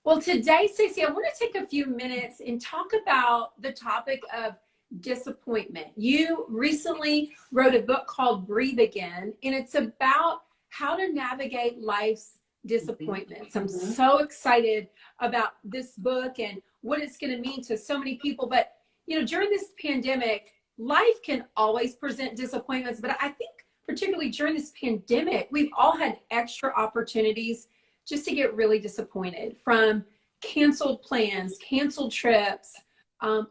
Well, today, Stacey, I want to take a few minutes and talk about the topic of disappointment. You recently wrote a book called Breathe Again, and it's about how to navigate life's disappointments. I'm so excited about this book and what it's going to mean to so many people. But, you know, during this pandemic, life can always present disappointments. But I think particularly during this pandemic, we've all had extra opportunities just to get really disappointed, from canceled plans, canceled trips,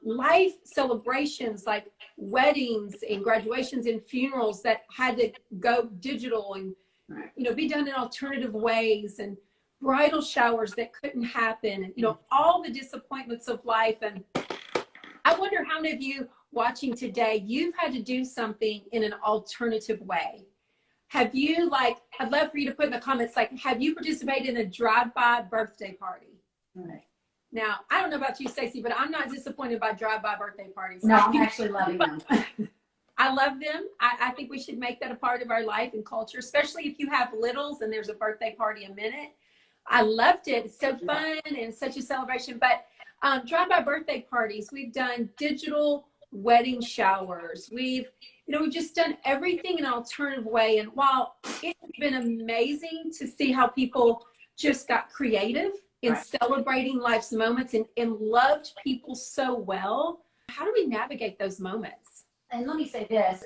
life celebrations like weddings and graduations and funerals that had to go digital and, you know, be done in alternative ways, and bridal showers that couldn't happen, and, you know, all the disappointments of life. And I wonder how many of you watching today, you've had to do something in an alternative way. Have you, like, I'd love for you to put in the comments, like, have you participated in a drive-by birthday party? Right. Now, I don't know about you, Stacey, but I'm not disappointed by drive-by birthday parties. No, I'm actually loving them. I love them. I think we should make that a part of our life and culture, especially if you have littles and there's a birthday party a minute. I loved it. It's so fun and such a celebration. But drive-by birthday parties, we've done digital wedding showers. We've just done everything in an alternative way. And while it's been amazing to see how people just got creative in celebrating life's moments and loved people so well, how do we navigate those moments? And let me say this,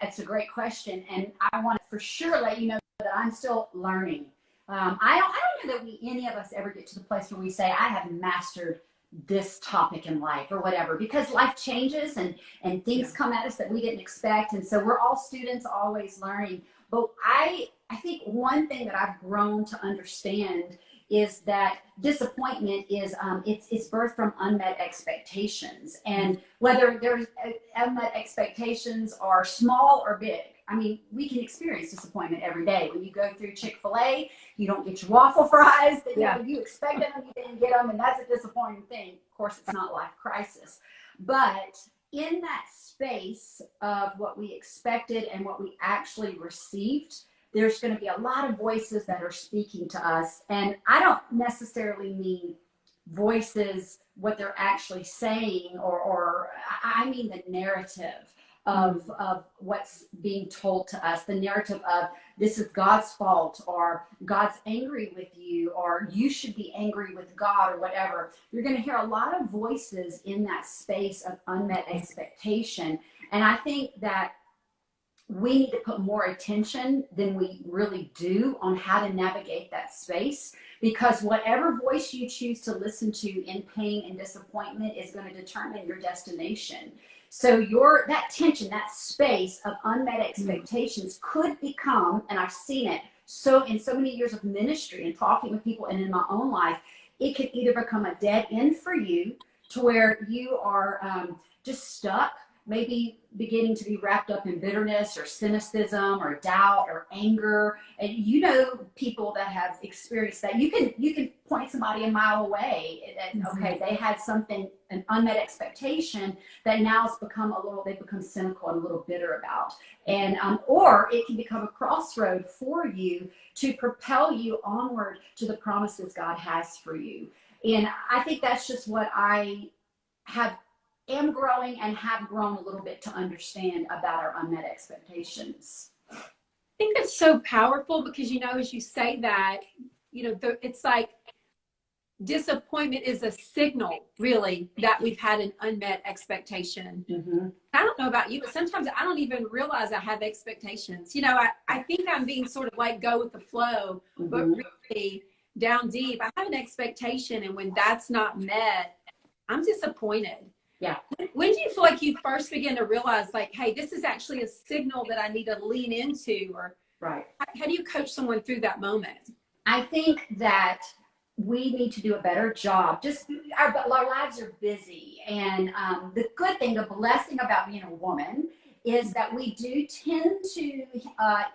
it's a great question, and I want to for sure let you know that I'm still learning. I don't know that any of us ever get to the place where we say, I have mastered this topic in life or whatever, because life changes and things come at us that we didn't expect. And so we're all students, always learning. But I think one thing that I've grown to understand is that disappointment is it's birthed from unmet expectations. And whether there's unmet expectations are small or big, I mean, we can experience disappointment every day. When you go through Chick-fil-A, you don't get your waffle fries that you expect them and you didn't get them, and that's a disappointing thing. Of course, it's not life crisis. But in that space of what we expected and what we actually received, there's going to be a lot of voices that are speaking to us. And I don't necessarily mean voices, what they're actually saying, or I mean the narrative of what's being told to us, the narrative of this is God's fault, or God's angry with you, or you should be angry with God, or whatever. You're going to hear a lot of voices in that space of unmet expectation. And I think that we need to put more attention than we really do on how to navigate that space, because whatever voice you choose to listen to in pain and disappointment is going to determine your destination. So that tension, that space of unmet expectations could become, and I've seen it so in so many years of ministry and talking with people and in my own life, it could either become a dead end for you to where you are just stuck, maybe beginning to be wrapped up in bitterness or cynicism or doubt or anger. And you know people that have experienced that. You can point somebody a mile away and okay, they had something, an unmet expectation that now has become they've become cynical and a little bitter about. And or it can become a crossroad for you to propel you onward to the promises God has for you. And I think that's just what I am growing and have grown a little bit to understand about our unmet expectations. I think it's so powerful because, you know, as you say that, you know, it's like disappointment is a signal, really, that we've had an unmet expectation. I don't know about you, but sometimes I don't even realize I have expectations. You know, I think I'm being sort of like go with the flow, but really down deep, I have an expectation, and when that's not met, I'm disappointed. Yeah. When do you feel like you first begin to realize, like, hey, this is actually a signal that I need to lean into? Or how do you coach someone through that moment? I think that we need to do a better job. Just our lives are busy, and the good thing, the blessing about being a woman is that we do tend to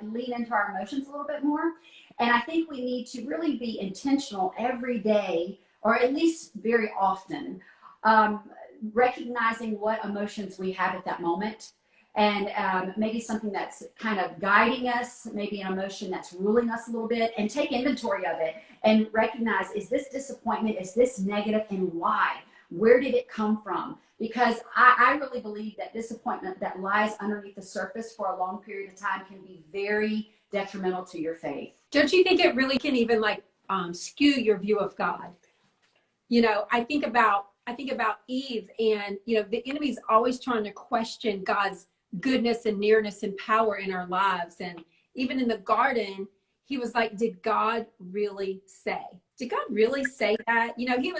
lean into our emotions a little bit more. And I think we need to really be intentional every day, or at least very often, recognizing what emotions we have at that moment and maybe something that's kind of guiding us, maybe an emotion that's ruling us a little bit, and take inventory of it and recognize, is this disappointment? Is this negative, and why? Where did it come from? Because I really believe that disappointment that lies underneath the surface for a long period of time can be very detrimental to your faith. Don't you think it really can even like skew your view of God? You know, I think about Eve, and you know, the enemy's always trying to question God's goodness and nearness and power in our lives. And even in the garden, he was like, did God really say? Did God really say that? You know, he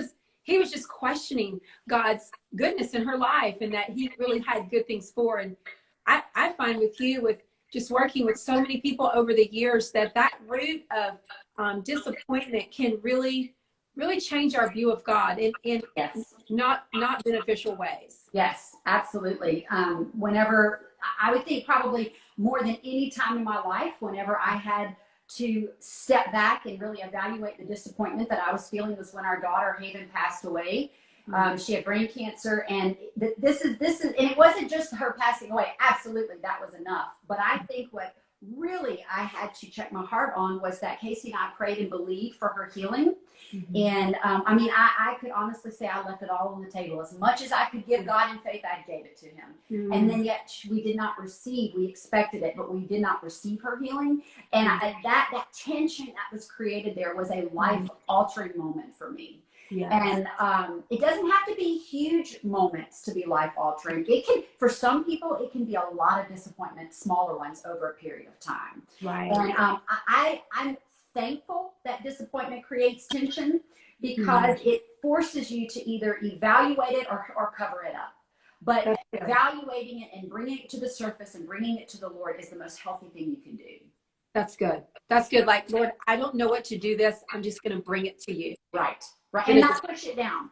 was just questioning God's goodness in her life, and that he really had good things for her. And I find with you, with just working with so many people over the years, that root of disappointment can really change our view of God in Yes. not beneficial ways. Yes, absolutely. Whenever, I would think probably more than any time in my life, whenever I had to step back and really evaluate the disappointment that I was feeling, was when our daughter Haven passed away. She had brain cancer, and this is, and it wasn't just her passing away. Absolutely, that was enough. But I think what really I had to check my heart on was that Casey and I prayed and believed for her healing. And I mean, I could honestly say I left it all on the table. As much as I could give God in faith, I gave it to him. And then yet we did not receive. We expected it, but we did not receive her healing. And that tension that was created there was a life-altering moment for me. Yes. And it doesn't have to be huge moments to be life-altering. It can, for some people, it can be a lot of disappointment, smaller ones over a period of time. Right. And I'm thankful that disappointment creates tension, because it forces you to either evaluate it or cover it up. But evaluating it and bringing it to the surface and bringing it to the Lord is the most healthy thing you can do. That's good. That's good. Like, Lord, I don't know what to do this. I'm just going to bring it to you. Right. Right. And not push it down.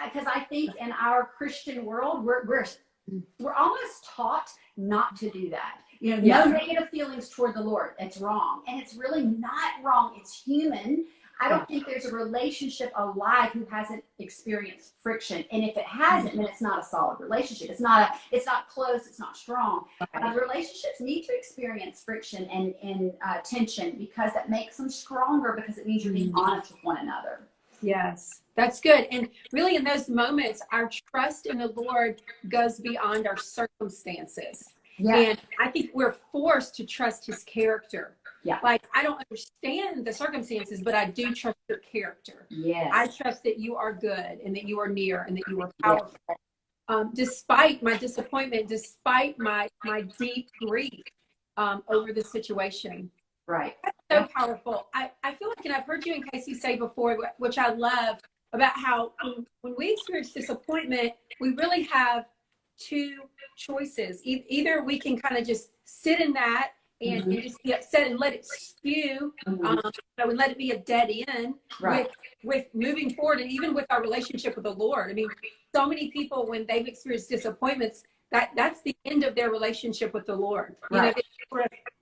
Because I think in our Christian world, we're almost taught not to do that. You know, no negative feelings toward the Lord. It's wrong. And it's really not wrong. It's human. I don't think there's a relationship alive who hasn't experienced friction. And if it hasn't, then it's not a solid relationship. It's not close. It's not strong. Relationships need to experience friction and tension, because that makes them stronger, because it means you're being honest with one another. Yes, that's good. And really in those moments, our trust in the Lord goes beyond our circumstances. Yeah. And I think we're forced to trust his character. Yeah. Like, I don't understand the circumstances, but I do trust your character. Yes. I trust that you are good, and that you are near, and that you are powerful. Yes. Despite my disappointment, despite my deep grief over the situation. Right. That's so powerful. I feel like, and I've heard you and Casey say before, which I love, about how when we experience disappointment, we really have two choices. Either we can kind of just sit in that and just be upset and let it spew, and let it be a dead end with moving forward, and even with our relationship with the Lord. I mean, so many people, when they've experienced disappointments, that's the end of their relationship with the Lord. Right.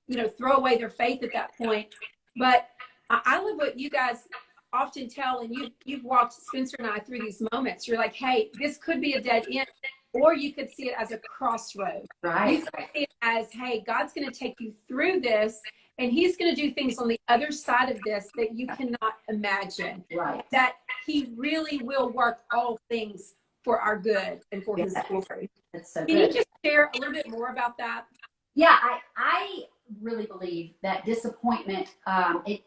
You know, throw away their faith at that point. But I love what you guys often tell, and you've walked Spencer and I through these moments. You're like, hey, this could be a dead end, or you could see it as a crossroad. Right. You could see it as, hey, God's going to take you through this, and he's going to do things on the other side of this that you cannot imagine. Right. That he really will work all things for our good and for his glory. That's so good. Can you just share a little bit more about that? Yeah, I really believe that disappointment,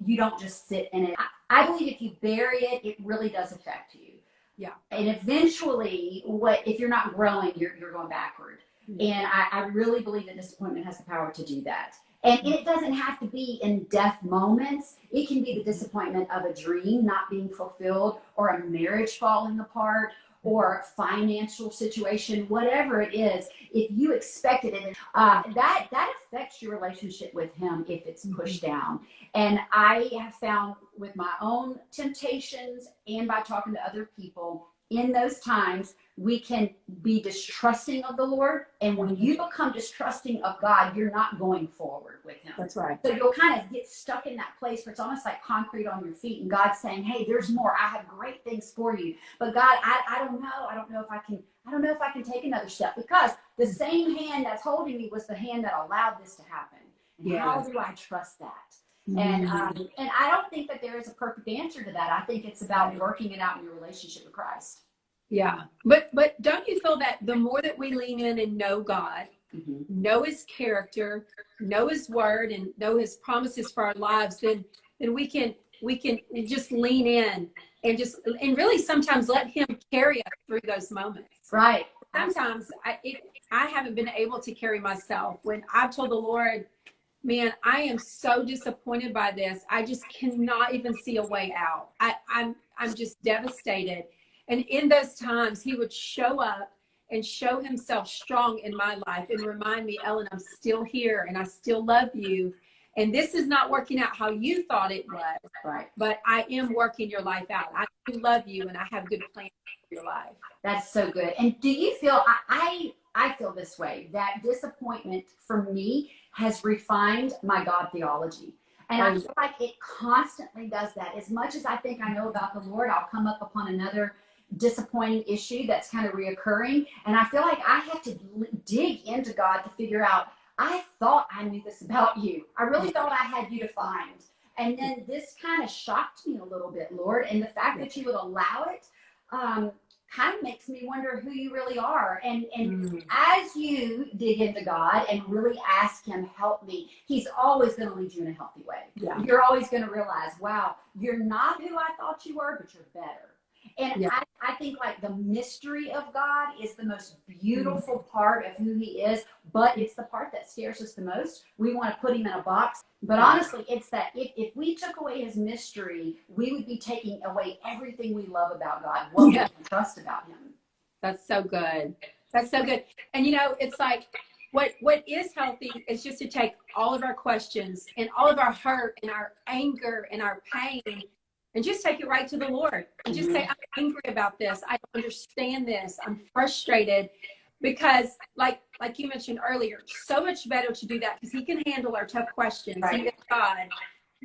you don't just sit in it. I believe if you bury it, it really does affect you. Yeah. And eventually, if you're not growing, you're going backward. And I really believe that disappointment has the power to do that. And it doesn't have to be in death moments. It can be the disappointment of a dream not being fulfilled, or a marriage falling apart, or financial situation, whatever it is. If you expected it, that affects your relationship with him if it's pushed down. And I have found with my own temptations and by talking to other people, in those times, we can be distrusting of the Lord. And when you become distrusting of God, you're not going forward with him. That's right. So you'll kind of get stuck in that place where it's almost like concrete on your feet. And God's saying, hey, there's more. I have great things for you. But God, I don't know. I don't know if I can take another step, because the same hand that's holding me was the hand that allowed this to happen. And how do I trust that? And I don't think that there is a perfect answer to that. I think it's about working it out in your relationship with Christ. Yeah. But don't you feel that the more that we lean in and know God, know his character, know his word, and know his promises for our lives, then we can just lean in and really sometimes let him carry us through those moments. Right. Sometimes I haven't been able to carry myself when I've told the Lord, man, I am so disappointed by this. I just cannot even see a way out. I'm just devastated. And in those times, he would show up and show himself strong in my life and remind me, Ellen, I'm still here and I still love you. And this is not working out how you thought it was, right? But I am working your life out. I do love you and I have good plans for your life. That's so good. And do you feel, I feel this way, that disappointment for me has refined my God theology. And I feel like it constantly does that. As much as I think I know about the Lord, I'll come up upon another disappointing issue that's kind of reoccurring. And I feel like I have to dig into God to figure out, I thought I knew this about you. I really thought I had you defined. And then this kind of shocked me a little bit, Lord. And the fact that you would allow it kind of makes me wonder who you really are. And as you dig into God and really ask him, help me, he's always going to lead you in a healthy way. Yeah. You're always going to realize, wow, you're not who I thought you were, but you're better. And I think like the mystery of God is the most beautiful part of who he is, but it's the part that scares us the most. We want to put him in a box. But honestly, it's that if we took away his mystery, we would be taking away everything we love about God, what we can trust about him. That's so good. That's so good. And you know, it's like what is healthy is just to take all of our questions and all of our hurt and our anger and our pain and just take it right to the Lord and just say, I'm angry about this. I don't understand this. I'm frustrated. Because like you mentioned earlier, so much better to do that because he can handle our tough questions. Right. He is God.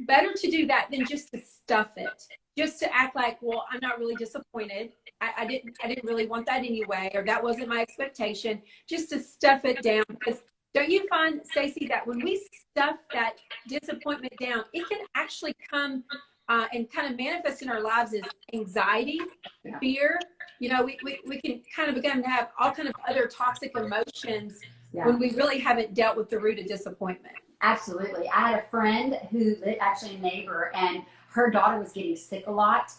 Better to do that than just to stuff it. Just to act like, well, I'm not really disappointed. I didn't really want that anyway, or that wasn't my expectation. Just to stuff it down. Because don't you find, Stacy, that when we stuff that disappointment down, it can actually come and kind of manifest in our lives as anxiety, fear. You know, we can kind of begin to have all kind of other toxic emotions when we really haven't dealt with the root of disappointment. Absolutely. I had a friend who, actually a neighbor, and her daughter was getting sick a lot.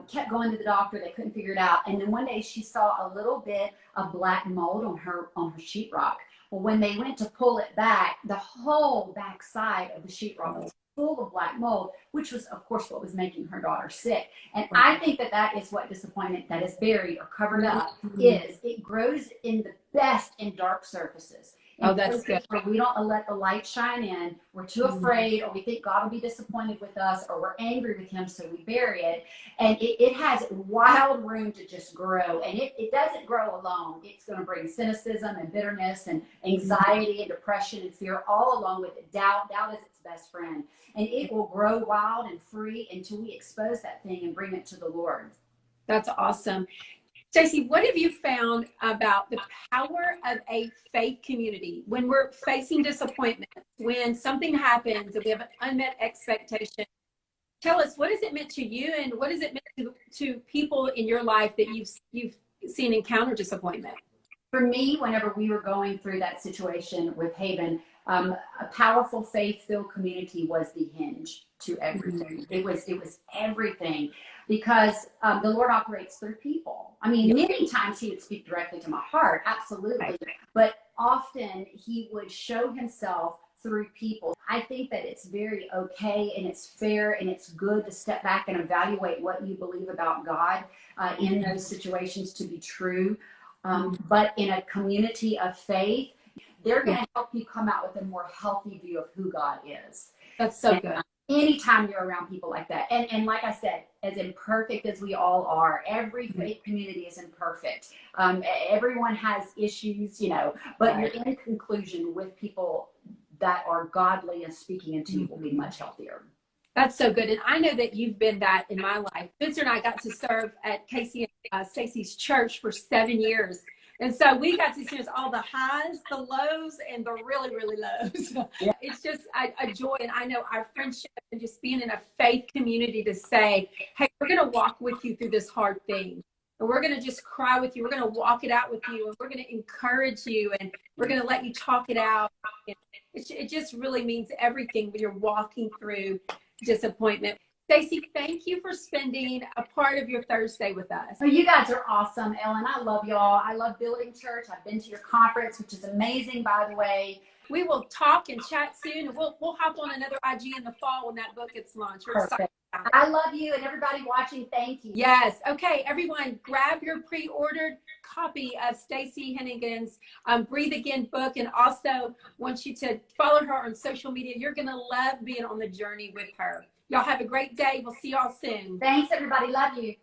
Kept going to the doctor. They couldn't figure it out. And then one day she saw a little bit of black mold on her sheetrock. Well, when they went to pull it back, the whole back side of the sheetrock was full of black mold, which was, of course, what was making her daughter sick. And I think that is what disappointment that is buried or covered up is. It grows in the best in dark surfaces. Oh, that's good. Where we don't let the light shine in. We're too afraid, or we think God will be disappointed with us, or we're angry with him, so we bury it. And it has wild room to just grow. And it doesn't grow alone. It's going to bring cynicism and bitterness and anxiety and depression and fear all along with it. Doubt is its best friend. And it will grow wild and free until we expose that thing and bring it to the Lord. That's awesome. Stacy, what have you found about the power of a faith community when we're facing disappointment, when something happens and we have an unmet expectation? Tell us, what has it meant to you, and what has it meant to people in your life that you've seen encounter disappointment? For me, whenever we were going through that situation with Haven, a powerful faith-filled community was the hinge to everything. It was everything, because the Lord operates through people. I mean, many times he would speak directly to my heart, absolutely, but often he would show himself through people. I think that it's very okay and it's fair and it's good to step back and evaluate what you believe about God in those situations to be true. But in a community of faith, they're going to help you come out with a more healthy view of who God is. That's so good. anytime you're around people like that. And like I said, as imperfect as we all are, every faith community is imperfect. Everyone has issues, but you're in conclusion with people that are godly and speaking into you will be much healthier. That's so good. And I know that you've been that in my life. Spencer and I got to serve at Casey and Stacy's church for 7 years. And so we got to experience all the highs, the lows, and the really, really lows. Yeah. It's just a joy. And I know our friendship and just being in a faith community to say, hey, we're going to walk with you through this hard thing. And we're going to just cry with you. We're going to walk it out with you. And we're going to encourage you. And we're going to let you talk it out. It just really means everything when you're walking through disappointment. Stacy, thank you for spending a part of your Thursday with us. Well, you guys are awesome, Ellen. I love y'all. I love Building Church. I've been to your conference, which is amazing, by the way. We will talk and chat soon, and we'll hop on another IG in the fall when that book gets launched. We're excited about it. I love you, and everybody watching, thank you. Yes. Okay, everyone, grab your pre-ordered copy of Stacy Henagan's Breathe Again book, and also want you to follow her on social media. You're going to love being on the journey with her. Y'all have a great day. We'll see y'all soon. Thanks, everybody. Love you.